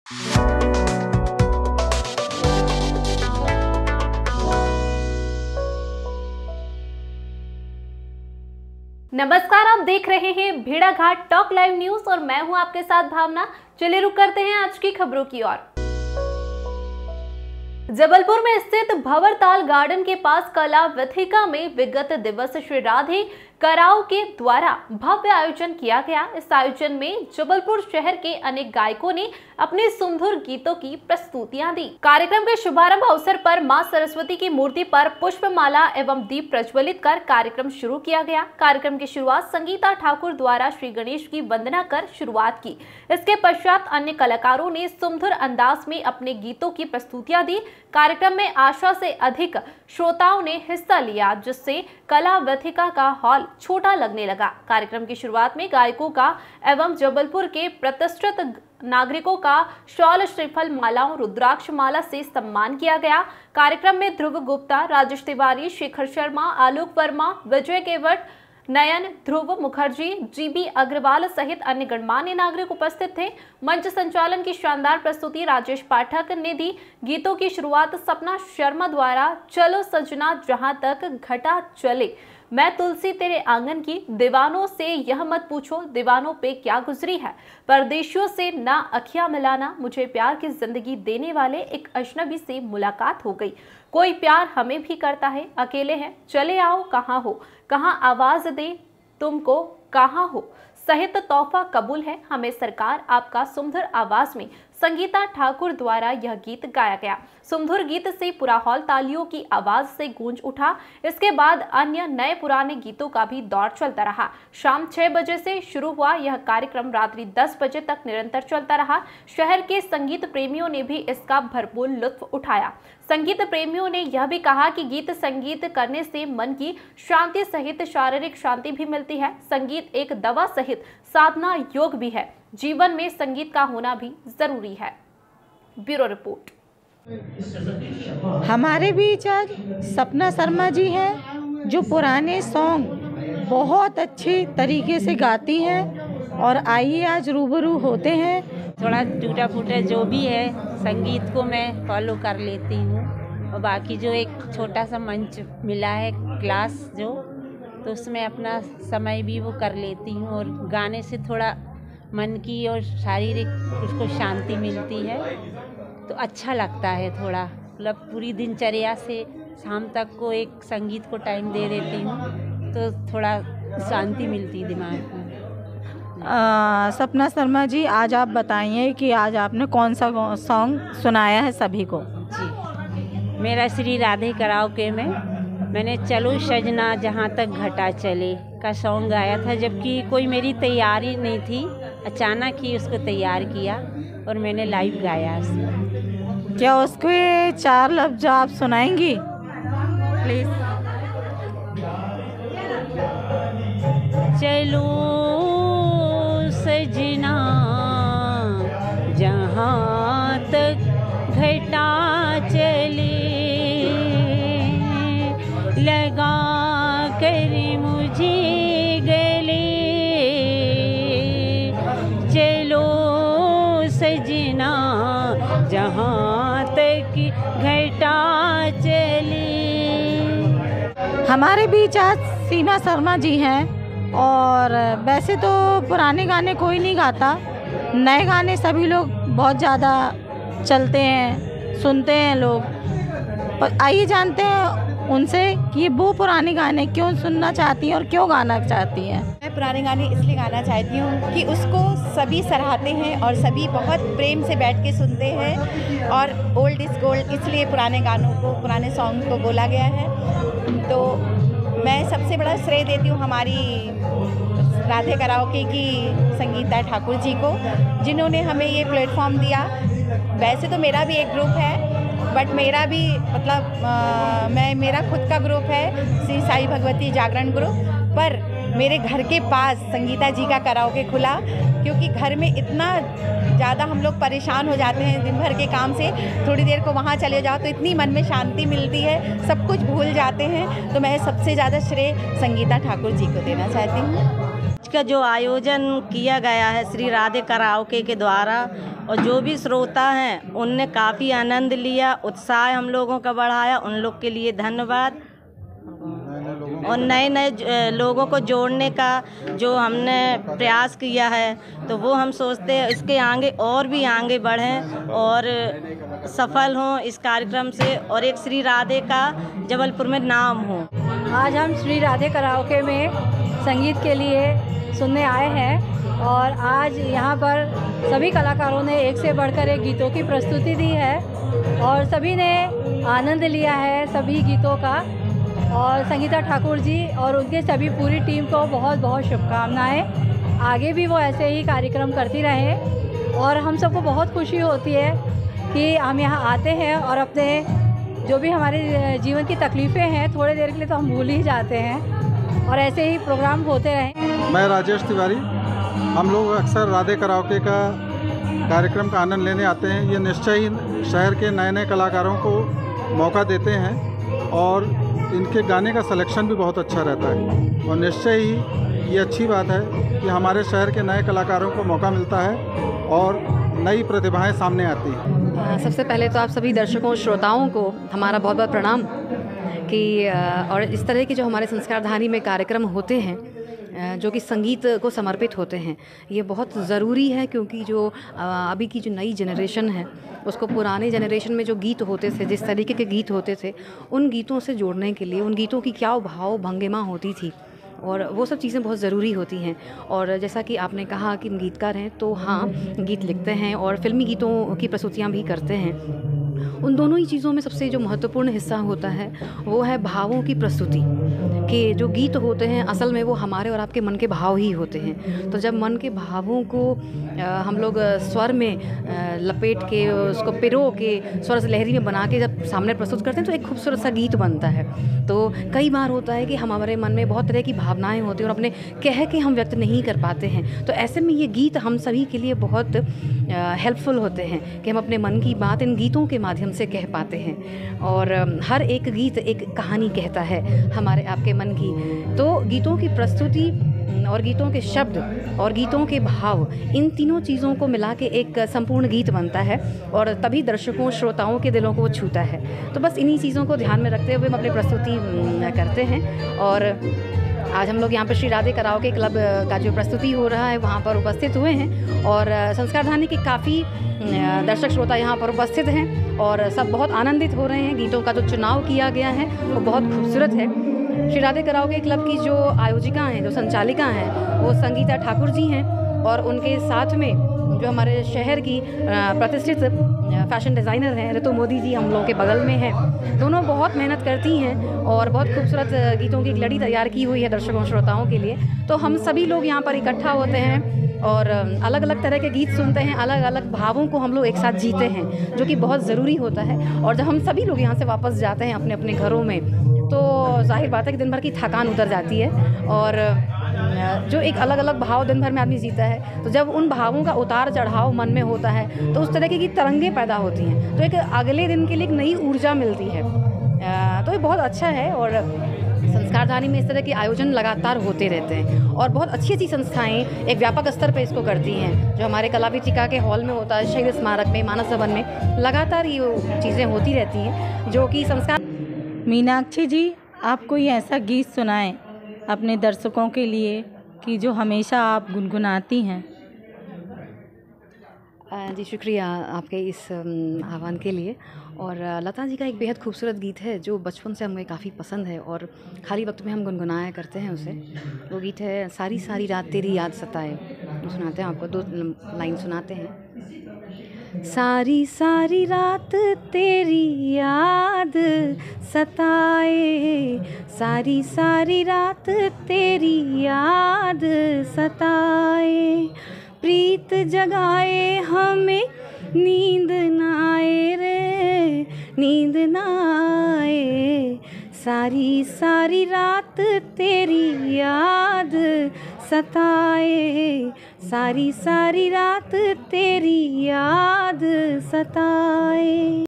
नमस्कार, आप देख रहे हैं भेड़ाघाट टॉक लाइव न्यूज और मैं हूं आपके साथ भावना। चलिए रुक करते हैं आज की खबरों की ओर। जबलपुर में स्थित भंवरताल गार्डन के पास कला वेदिका में विगत दिवस श्री राधे कराओ के द्वारा भव्य आयोजन किया गया। इस आयोजन में जबलपुर शहर के अनेक गायकों ने अपने सुमधुर गीतों की प्रस्तुतियां दी। कार्यक्रम के शुभारंभ अवसर पर मां सरस्वती की मूर्ति पर पुष्पमाला एवं दीप प्रज्वलित कर कार्यक्रम शुरू किया गया। कार्यक्रम की शुरुआत संगीता ठाकुर द्वारा श्री गणेश की वंदना कर शुरुआत की। इसके पश्चात अन्य कलाकारों ने सुमधुर अंदाज में अपने गीतों की प्रस्तुतियां दी। कार्यक्रम में आशा से अधिक श्रोताओं ने हिस्सा लिया, जिससे कला वेदिका का हॉल छोटा लगने लगा। कार्यक्रम की शुरुआत में गायकों का एवं जबलपुर के प्रतिष्ठित नागरिकों का शॉल, श्रीफल, मालाओं, रुद्राक्ष माला से सम्मान किया गया। कार्यक्रम में ध्रुव गुप्ता, राजेश तिवारी, शेखर शर्मा, आलोक वर्मा, विजय केवट, नयन, ध्रुव मुखर्जी, जीबी अग्रवाल सहित अन्य गणमान्य नागरिक उपस्थित थे। मंच संचालन की शानदार प्रस्तुति राजेश पाठक ने दी। गीतों की शुरुआत सपना शर्मा द्वारा चलो सजना जहां तक घटा चले, मैं तुलसी तेरे आंगन की, दीवानों से यह मत पूछो दीवानों पे क्या गुजरी है, परदेशियों से ना अखियां मिलाना, मुझे प्यार की जिंदगी देने वाले एक अजनबी से मुलाकात हो गई, कोई प्यार हमें भी करता है, अकेले हैं चले आओ कहाँ हो, कहाँ आवाज दे तुमको कहाँ हो, सहित तोहफा कबूल है हमें सरकार आपका सुमधुर आवाज में संगीता ठाकुर द्वारा यह गीत गाया गया। सुमधुर गीत से पूरा हॉल तालियों की आवाज से गूंज उठा। इसके बाद अन्य नए पुराने गीतों का भी दौर चलता रहा। शाम 6 बजे से शुरू हुआ यह कार्यक्रम रात्रि 10 बजे तक निरंतर चलता रहा। शहर के संगीत प्रेमियों ने भी इसका भरपूर लुत्फ उठाया। संगीत प्रेमियों ने यह भी कहा कि गीत संगीत करने से मन की शांति सहित शारीरिक शांति भी मिलती है। संगीत एक दवा सहित साधना योग भी है। जीवन में संगीत का होना भी जरूरी है। Bureau report. हमारे बीच आज सपना शर्मा जी हैं, जो पुराने सॉन्ग बहुत अच्छे तरीके से गाती हैं और आइए आज रूबरू होते हैं। थोड़ा टूटा फूटा जो भी है संगीत को मैं फॉलो कर लेती हूँ और बाकी जो एक छोटा सा मंच मिला है क्लास जो, तो उसमें अपना समय भी वो कर लेती हूँ और गाने से थोड़ा मन की और शारीरिक उसको शांति मिलती है तो अच्छा लगता है। थोड़ा मतलब पूरी दिनचर्या से शाम तक को एक संगीत को टाइम दे देती हूँ तो थोड़ा शांति मिलती दिमाग में। सपना शर्मा जी, आज आप बताइए कि आज आपने कौन सा सॉन्ग सुनाया है सभी को। जी, मेरा श्री राधे कराओके में मैंने चलो सजना जहाँ तक घटा चले का सॉन्ग गाया था, जबकि कोई मेरी तैयारी नहीं थी, अचानक ही उसको तैयार किया और मैंने लाइव गाया उसको। क्या उसके 4 लफ्ज़ आप सुनाएंगी प्लीज़? चलो सजना जहाँ तक घटा चले, लगा कर मुझे गले, चलो सजना जहाँ तक घटा चले। हमारे बीच आज सीमा शर्मा जी हैं और वैसे तो पुराने गाने कोई नहीं गाता, नए गाने सभी लोग बहुत ज़्यादा चलते हैं, सुनते हैं लोग। पर आइए जानते हैं उनसे कि वो पुराने गाने क्यों सुनना चाहती हैं और क्यों गाना चाहती हैं। मैं पुराने गाने इसलिए गाना चाहती हूँ कि उसको सभी सराहते हैं और सभी बहुत प्रेम से बैठ के सुनते हैं और ओल्ड इज़ गोल्ड, इसलिए पुराने गानों को, पुराने सॉन्ग को बोला गया है। तो मैं सबसे बड़ा श्रेय देती हूँ हमारी राधे कराओके की संगीता ठाकुर जी को, जिन्होंने हमें ये प्लेटफॉर्म दिया। वैसे तो मेरा भी एक ग्रुप है, बट मेरा भी मतलब मेरा खुद का ग्रुप है श्री साई भगवती जागरण ग्रुप, पर मेरे घर के पास संगीता जी का कराओके खुला, क्योंकि घर में इतना ज़्यादा हम लोग परेशान हो जाते हैं दिन भर के काम से, थोड़ी देर को वहाँ चले जाओ तो इतनी मन में शांति मिलती है, सब कुछ भूल जाते हैं। तो मैं सबसे ज़्यादा श्रेय संगीता ठाकुर जी को देना चाहती हूँ। इसका जो आयोजन किया गया है श्री राधे कराओके के द्वारा, और जो भी श्रोता हैं उनने काफ़ी आनंद लिया, उत्साह हम लोगों का बढ़ाया, उन लोग के लिए धन्यवाद। और नए नए लोगों को जोड़ने का जो हमने प्रयास किया है, तो वो हम सोचते हैं इसके आगे और भी आगे बढ़ें और सफल हों इस कार्यक्रम से, और एक श्री राधे का जबलपुर में नाम हो। आज हम श्री राधे कराओके में संगीत के लिए सुनने आए हैं, और आज यहाँ पर सभी कलाकारों ने एक से बढ़कर एक गीतों की प्रस्तुति दी है और सभी ने आनंद लिया है सभी गीतों का। और संगीता ठाकुर जी और उनके सभी पूरी टीम को बहुत बहुत शुभकामनाएं। आगे भी वो ऐसे ही कार्यक्रम करती रहें, और हम सबको बहुत खुशी होती है कि हम यहाँ आते हैं और अपने जो भी हमारे जीवन की तकलीफ़ें हैं थोड़ी देर के लिए तो हम भूल ही जाते हैं, और ऐसे ही प्रोग्राम होते रहें। मैं राजेश तिवारी। हम लोग अक्सर राधे कराओके का कार्यक्रम का आनंद लेने आते हैं। ये निश्चय ही शहर के नए नए कलाकारों को मौका देते हैं, और इनके गाने का सिलेक्शन भी बहुत अच्छा रहता है, और निश्चय ही ये अच्छी बात है कि हमारे शहर के नए कलाकारों को मौका मिलता है और नई प्रतिभाएं सामने आती हैं। सबसे पहले तो आप सभी दर्शकों श्रोताओं को हमारा बहुत बहुत प्रणाम कि और इस तरह के जो हमारे संस्कारधानी में कार्यक्रम होते हैं जो कि संगीत को समर्पित होते हैं, ये बहुत ज़रूरी है, क्योंकि जो अभी की जो नई जनरेशन है उसको पुराने जनरेशन में जो गीत होते थे, जिस तरीके के गीत होते थे, उन गीतों से जोड़ने के लिए, उन गीतों की क्या भाव भंगिमा होती थी, और वो सब चीज़ें बहुत ज़रूरी होती हैं। और जैसा कि आपने कहा कि हम गीतकार हैं, तो हाँ, गीत लिखते हैं और फिल्मी गीतों की प्रस्तुतियाँ भी करते हैं। उन दोनों ही चीज़ों में सबसे जो महत्वपूर्ण हिस्सा होता है वो है भावों की प्रस्तुति, कि जो गीत होते हैं असल में वो हमारे और आपके मन के भाव ही होते हैं। तो जब मन के भावों को हम लोग स्वर में लपेट के, उसको पिरो के, स्वर लहरी में बना के जब सामने प्रस्तुत करते हैं तो एक खूबसूरत सा गीत बनता है। तो कई बार होता है कि हमारे मन में बहुत तरह की भावनाएं होती हैं और अपने कह के हम व्यक्त नहीं कर पाते हैं, तो ऐसे में ये गीत हम सभी के लिए बहुत हेल्पफुल होते हैं कि हम अपने मन की बात इन गीतों के माध्यम से कह पाते हैं। और हर एक गीत एक कहानी कहता है हमारे आपके मन की। तो गीतों की प्रस्तुति और गीतों के शब्द और गीतों के भाव, इन तीनों चीज़ों को मिला के एक संपूर्ण गीत बनता है, और तभी दर्शकों श्रोताओं के दिलों को वो छूता है। तो बस इन्हीं चीज़ों को ध्यान में रखते हुए हम अपनी प्रस्तुति करते हैं। और आज हम लोग यहाँ पर श्री राधे कराओके क्लब का जो प्रस्तुति हो रहा है वहाँ पर उपस्थित हुए हैं, और संस्कारधानी के काफ़ी दर्शक श्रोता यहाँ पर उपस्थित हैं, और सब बहुत आनंदित हो रहे हैं। गीतों का जो चुनाव किया गया है वो बहुत खूबसूरत है। श्री राधे कराओके क्लब की जो आयोजिका हैं, जो संचालिका हैं, वो संगीता ठाकुर जी हैं, और उनके साथ में जो हमारे शहर की प्रतिष्ठित फैशन डिज़ाइनर हैं ऋतु मोदी जी हम लोगों के बगल में हैं। दोनों बहुत मेहनत करती हैं और बहुत खूबसूरत गीतों की एक लड़ी तैयार की हुई है दर्शकों श्रोताओं के लिए। तो हम सभी लोग यहाँ पर इकट्ठा होते हैं और अलग अलग तरह के गीत सुनते हैं, अलग अलग भावों को हम लोग एक साथ जीते हैं, जो कि बहुत ज़रूरी होता है। और जब हम सभी लोग यहाँ से वापस जाते हैं अपने अपने घरों में, तो जाहिर बात है कि दिन भर की थकान उतर जाती है, और जो एक अलग अलग भाव दिन भर में आदमी जीता है, तो जब उन भावों का उतार चढ़ाव मन में होता है तो उस तरह की तरंगें पैदा होती हैं, तो एक अगले दिन के लिए एक नई ऊर्जा मिलती है। तो ये बहुत अच्छा है। और संस्कारधानी में इस तरह के आयोजन लगातार होते रहते हैं, और बहुत अच्छी अच्छी संस्थाएं एक व्यापक स्तर पर इसको करती हैं। जो हमारे कलापीठिका के हॉल में होता है, शहीद स्मारक में, मानस भवन में लगातार ये चीज़ें होती रहती हैं, जो कि संस्कार। मीनाक्षी जी, आप कोई ऐसा गीत सुनाएं अपने दर्शकों के लिए कि जो हमेशा आप गुनगुनाती हैं। जी शुक्रिया आपके इस आह्वान के लिए। और लता जी का एक बेहद खूबसूरत गीत है जो बचपन से हमें काफ़ी पसंद है, और खाली वक्त में हम गुनगुनाया करते हैं उसे। वो गीत है सारी सारी रात तेरी याद सताए। वो सुनाते हैं आपको, 2 लाइन सुनाते हैं। सारी सारी रात तेरी याद सताए, सारी सारी रात तेरी याद सताए, प्रीत जगाए हमें नींद ना आए रे, नींद ना आए, सारी सारी रात तेरी याद सताए, सारी सारी रात तेरी याद सताए।